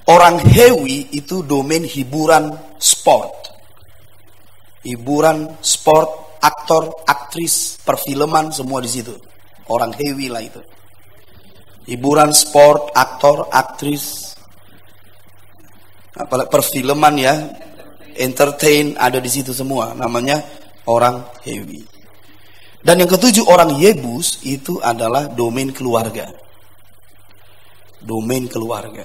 Orang Hewi itu domain hiburan, sport. Hiburan, sport, aktor, aktris, perfilman, semua di situ. Orang Hewi lah itu. Hiburan, sport, aktor, aktris, apalagi perfilman ya, entertain, ada di situ semua. Namanya orang Hewi. Dan yang ketujuh orang Yebus itu adalah domain keluarga. Domain keluarga.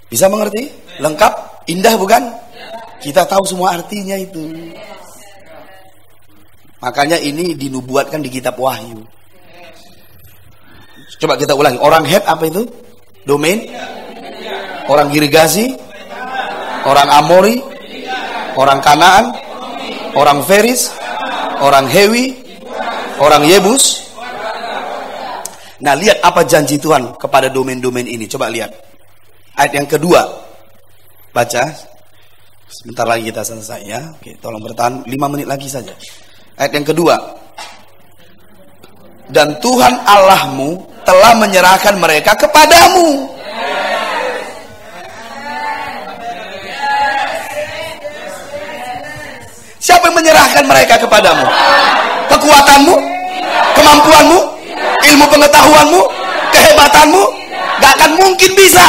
Bisa mengerti? Lengkap? Indah bukan? Kita tahu semua artinya itu. Makanya ini dinubuatkan di kitab Wahyu. Coba kita ulangi. Orang Het apa itu? Domain. Orang Girgasi. Orang Amori. Orang Kanaan. Orang Feris. Orang Hewi. Orang Yebus. Nah, lihat apa janji Tuhan kepada domain-domain ini. Coba lihat. Ayat yang kedua. Baca. Sebentar lagi kita selesai ya. Oke, tolong bertahan 5 menit lagi saja. Ayat yang kedua. Dan Tuhan Allahmu telah menyerahkan mereka kepadamu. Siapa yang menyerahkan mereka kepadamu? Kekuatanmu? Kemampuanmu? Ilmu pengetahuanmu? Kehebatanmu? Gak akan mungkin bisa.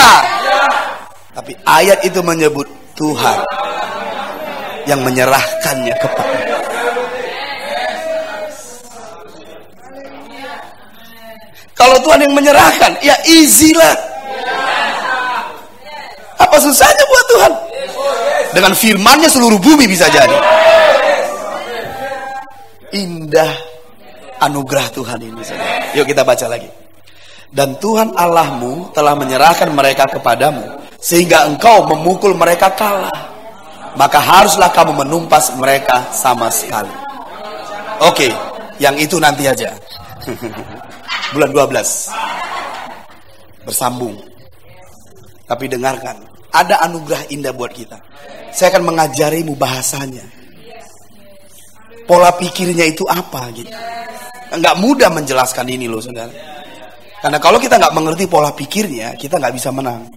Tapi ayat itu menyebut Tuhan yang menyerahkannya kepada. Kalau Tuhan yang menyerahkan, ya easy lah. Apa susahnya buat Tuhan? Dengan firman-Nya seluruh bumi bisa jadi. Indah anugerah Tuhan ini. Yuk kita baca lagi. Dan Tuhan Allahmu telah menyerahkan mereka kepadamu, sehingga engkau memukul mereka kalah. Maka haruslah kamu menumpas mereka sama sekali. Oke, yang itu nanti aja. Bulan 12 bersambung. Tapi dengarkan, ada anugerah indah buat kita. Saya akan mengajarimu bahasanya, pola pikirnya itu apa gitu. Nggak mudah menjelaskan ini loh saudara. Karena kalau kita nggak mengerti pola pikirnya, kita nggak bisa menang.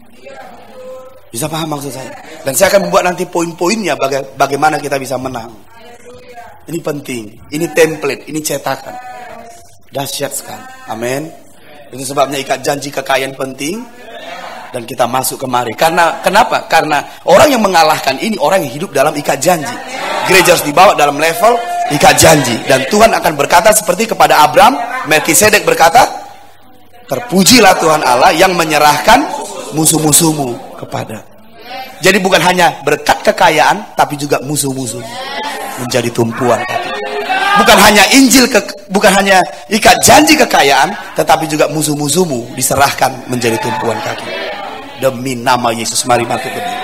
Bisa paham maksud saya? Dan saya akan membuat nanti poin-poinnya bagaimana kita bisa menang. Ini penting, ini template, ini cetakan. Dahsyat sekali. Amin. Itu sebabnya ikat janji kekayaan penting. Dan kita masuk kemari. Kenapa? Karena orang yang mengalahkan ini orang yang hidup dalam ikat janji. Gereja harus dibawa dalam level ikat janji. Dan Tuhan akan berkata seperti kepada Abraham, Melkisedek berkata, terpujilah Tuhan Allah yang menyerahkan musuh-musuhmu kepada. Jadi bukan hanya berkat kekayaan, tapi juga musuh-musuh menjadi tumpuan kaki. Bukan hanya bukan hanya ikat janji kekayaan, tetapi juga musuh-musuhmu diserahkan menjadi tumpuan kaki. Demi nama Yesus, mari bangkit berdiri.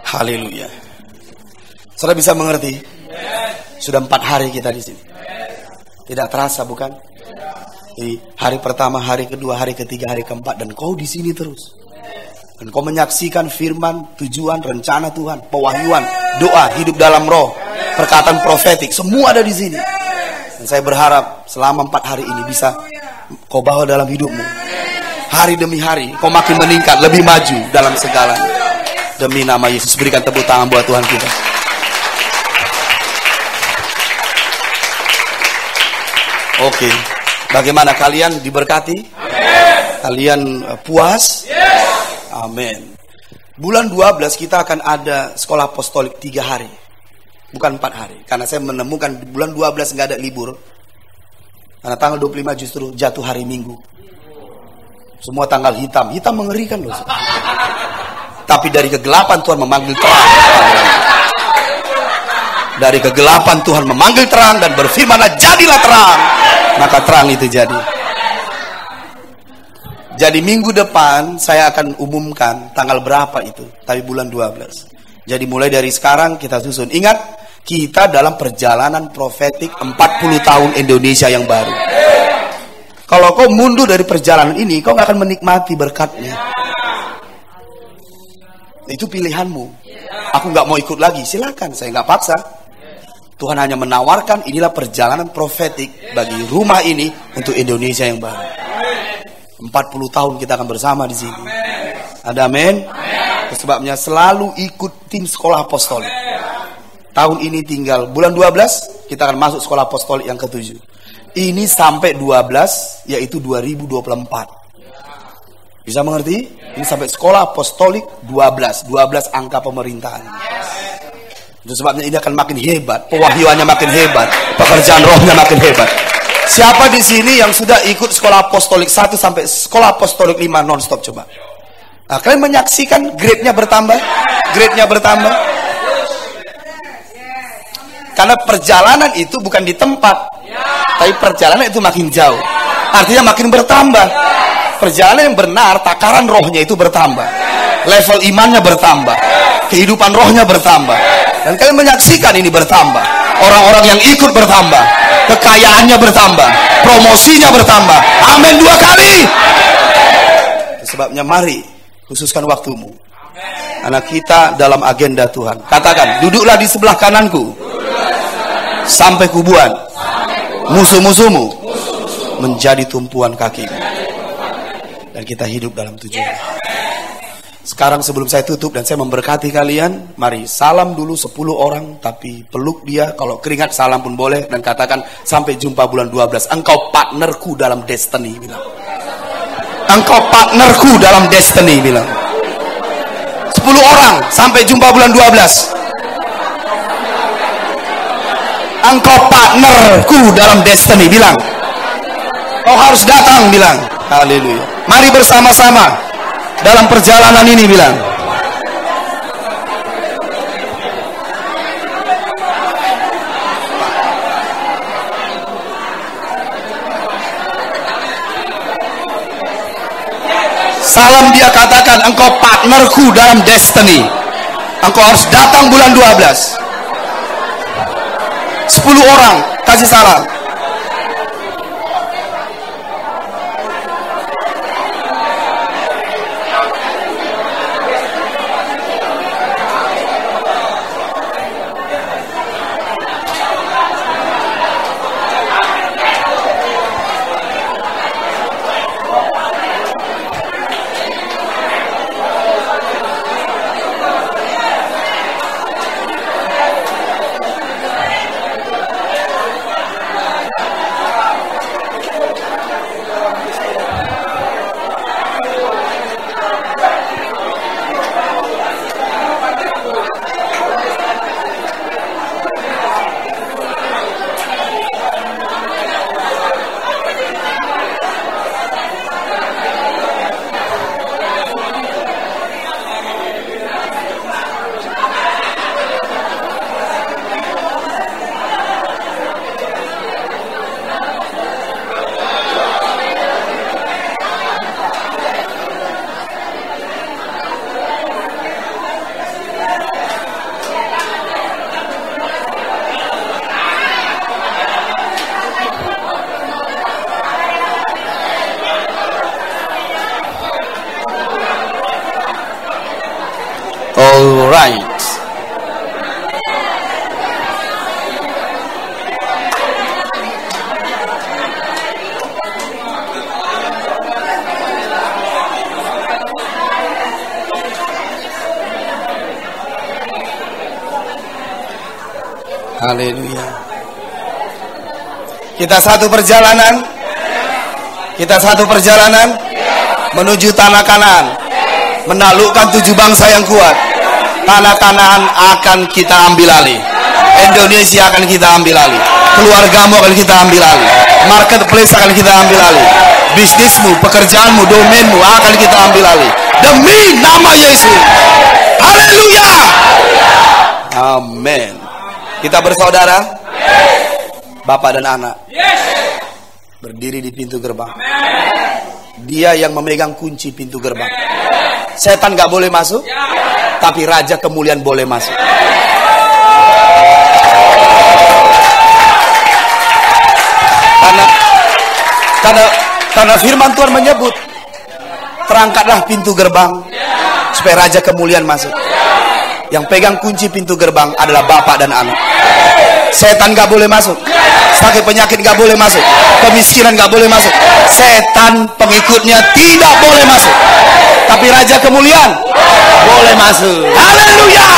Haleluya. Saudara bisa mengerti? Sudah 4 hari kita di sini. Tidak terasa bukan? Jadi hari pertama, hari kedua, hari ketiga, hari keempat, dan kau di sini terus. Dan kau menyaksikan firman, tujuan, rencana Tuhan, pewahyuan, doa, hidup dalam roh, perkataan profetik, semua ada di sini. Dan saya berharap selama 4 hari ini bisa kau bawa dalam hidupmu. Hari demi hari, kau makin meningkat, lebih maju dalam segalanya. Demi nama Yesus, berikan tepuk tangan buat Tuhan kita. Oke. Bagaimana kalian diberkati? Amen. Kalian puas? Yes. Amin. Bulan 12 kita akan ada sekolah apostolik 3 hari. Bukan 4 hari. Karena saya menemukan di bulan 12 nggak ada libur. Karena tanggal 25 justru jatuh hari Minggu. Semua tanggal hitam. Hitam mengerikan loh. Tapi dari kegelapan Tuhan memanggil terang. Dari kegelapan Tuhan memanggil terang dan berfirmanlah jadilah terang. Maka terang itu jadi. Jadi minggu depan saya akan umumkan tanggal berapa itu. Tapi bulan 12. Jadi mulai dari sekarang kita susun. Ingat, kita dalam perjalanan profetik 40 tahun Indonesia yang baru. Kalau kau mundur dari perjalanan ini, kau gak akan menikmati berkatnya. Itu pilihanmu. Aku gak mau ikut lagi, silakan, saya gak paksa. Tuhan hanya menawarkan inilah perjalanan profetik bagi rumah ini untuk Indonesia yang baru. 40 tahun kita akan bersama di sini. Ada amin? Sebabnya selalu ikut tim sekolah apostolik. Tahun ini tinggal bulan 12 kita akan masuk sekolah apostolik yang ke-7. Ini sampai 12 yaitu 2024. Bisa mengerti? Ini sampai sekolah apostolik 12 angka pemerintahan. Itu sebabnya ini akan makin hebat, pewahyuannya makin hebat, pekerjaan rohnya makin hebat. Siapa di sini yang sudah ikut sekolah apostolik 1 sampai sekolah apostolik 5 non-stop coba? Nah, kalian menyaksikan grade-nya bertambah? Grade-nya bertambah? Karena perjalanan itu bukan di tempat, tapi perjalanan itu makin jauh. Artinya makin bertambah. Perjalanan yang benar, takaran rohnya itu bertambah. Level imannya bertambah. Kehidupan rohnya bertambah. Dan kalian menyaksikan ini bertambah. Orang-orang yang ikut bertambah. Kekayaannya bertambah. Promosinya bertambah. Amin 2 kali. Sebabnya mari khususkan waktumu. Karena kita dalam agenda Tuhan. Katakan, duduklah di sebelah kananku. Sampai kubuan. Musuh-musuhmu menjadi tumpuan kakimu. Dan kita hidup dalam tujuan. Sekarang sebelum saya tutup dan saya memberkati kalian, mari salam dulu 10 orang, tapi peluk dia, kalau keringat salam pun boleh, dan katakan sampai jumpa bulan 12. Engkau partnerku dalam destiny, bilang. Engkau partnerku dalam destiny, bilang. 10 orang, sampai jumpa bulan 12. Engkau partnerku dalam destiny, bilang. Kau harus datang, bilang. Haleluya. Mari bersama-sama dalam perjalanan ini, bilang. Salam dia, katakan engkau partnerku dalam destiny. Engkau harus datang bulan 12. 10 orang kasih salam. All right. Haleluya. Kita satu perjalanan. Kita satu perjalanan menuju tanah Kanaan, menaklukkan 7 bangsa yang kuat. Tanah Kanaan akan kita ambil alih. Indonesia akan kita ambil alih. Keluargamu akan kita ambil alih. Marketplace akan kita ambil alih. Bisnismu, pekerjaanmu, domainmu akan kita ambil alih. Demi nama Yesus. Haleluya. Amin. Kita bersaudara, Bapak dan anak, berdiri di pintu gerbang. Dia yang memegang kunci pintu gerbang. Setan gak boleh masuk, tapi Raja Kemuliaan boleh masuk. Karena firman Tuhan menyebut, terangkatlah pintu gerbang supaya Raja Kemuliaan masuk. Yang pegang kunci pintu gerbang adalah Bapak dan anak. Setan gak boleh masuk, sakit penyakit gak boleh masuk, kemiskinan gak boleh masuk, setan pengikutnya tidak boleh masuk, tapi Raja Kemuliaan boleh masuk. Haleluya.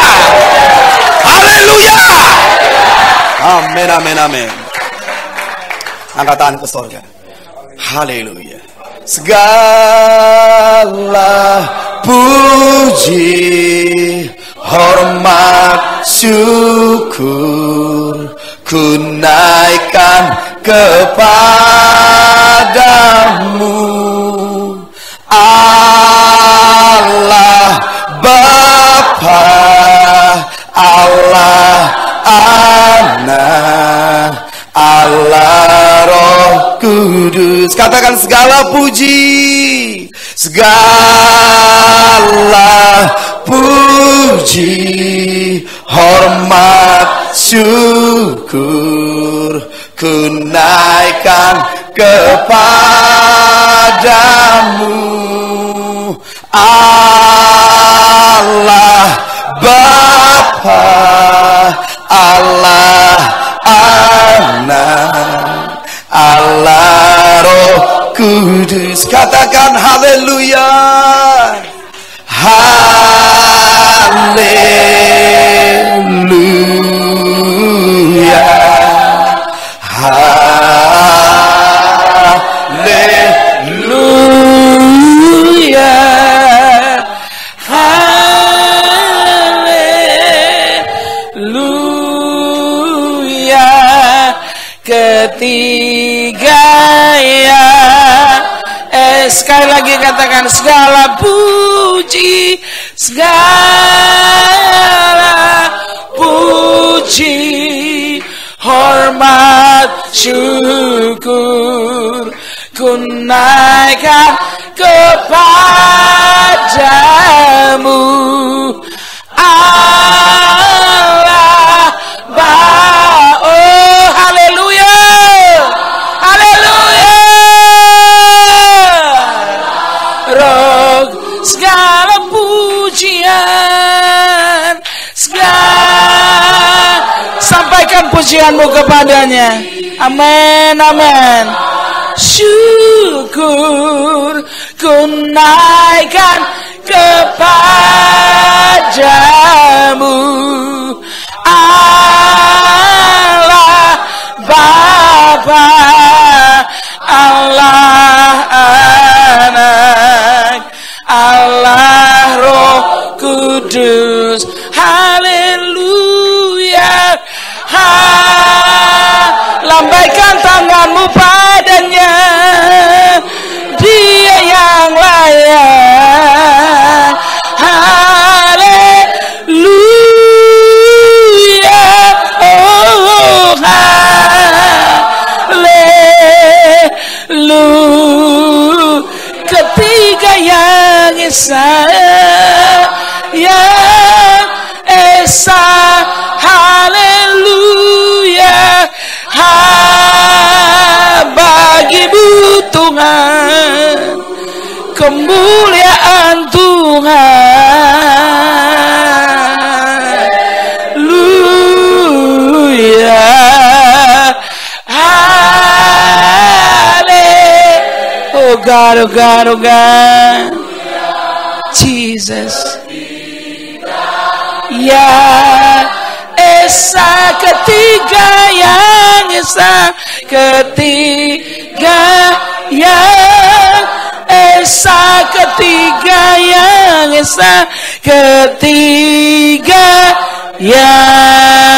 Haleluya. Amin, amin, amin. Angkat tangan ke surga. Haleluya. Segala puji, hormat, syukur ku naikkan kepadamu, Allah Bapa, Allah Anak, Allah Roh Kudus. Katakan segala puji, segala puji, hormat, syukur ku naikkan kepadamu, Allah Bapa, Allah Anak, Allah Roh Kudus. Katakan haleluya. Haleluya. Haleluya, haleluya, haleluya. Ketiga ya, sekali lagi katakan segala puji, segala puji, hormat, syukur ku naikkan kepadamu, Allah Bapa. Oh haleluya, haleluya. Roh segala pujian, segala sampaikan pujianmu kepadanya. Amin, amin. Syukur ku naikkan kepadamu, Allah Bapa, Allah Anak, Allah Roh Kudus. Haleluya. Lambaikan tanganmu padanya, Dia yang layak. Haleluya, oh haleluya. Ketiga yang esa, yang esa, haleluya. Bagimu Tuhan, kemuliaan Tuhan. Haleluya, haleluya. Oh God, oh God, oh God, Jesus. Ya esa, ketiga yang esa, ketiga yang esa, ketiga yang esa, ketiga yang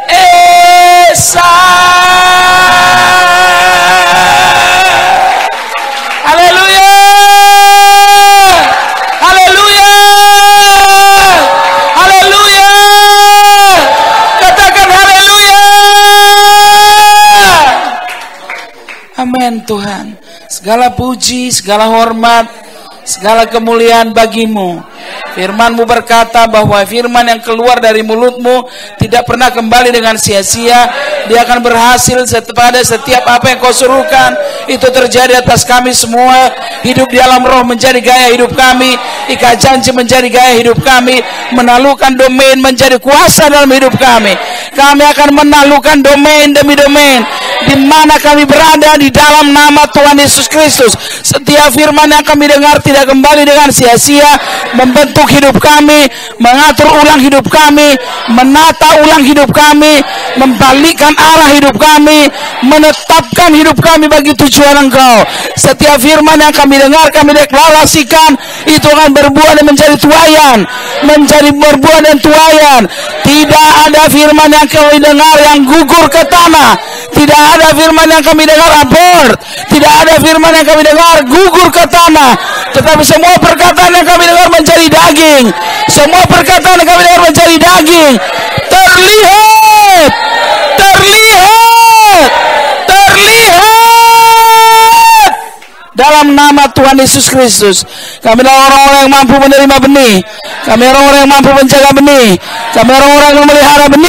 esa. Haleluya, haleluya, haleluya. Katakan haleluya. Amin Tuhan. Segala puji, segala hormat, segala kemuliaan bagimu. Firman-Mu berkata bahwa firman yang keluar dari mulut-Mu tidak pernah kembali dengan sia-sia. Dia akan berhasil pada setiap apa yang Kau suruhkan. Itu terjadi atas kami semua. Hidup di dalam roh menjadi gaya hidup kami. Ikat janji menjadi gaya hidup kami. Menaklukkan domain menjadi kuasa dalam hidup kami. Kami akan menaklukkan domain demi domain. Di mana kami berada di dalam nama Tuhan Yesus Kristus. Setiap firman yang kami dengar tidak kembali dengan sia-sia, membentuk hidup kami, mengatur ulang hidup kami, menata ulang hidup kami, membalikkan arah hidup kami, menetapkan hidup kami bagi tujuan Engkau. Setiap firman yang kami dengar, kami deklarasikan, itu akan berbuah dan menjadi tuaian, menjadi berbuah dan tuaian. Tidak ada firman yang kami dengar yang gugur ke tanah. Tidak ada firman yang kami dengar abort. Tidak ada firman yang kami dengar gugur ke tanah. Tetapi semua perkataan yang kami dengar menjadi daging. Semua perkataan yang kami dengar menjadi daging. Terlihat. Terlihat. Terlihat. Dalam nama Tuhan Yesus Kristus. Kami adalah orang-orang yang mampu menerima benih. Kami orang-orang yang mampu menjaga benih. Kami orang-orang yang memelihara benih.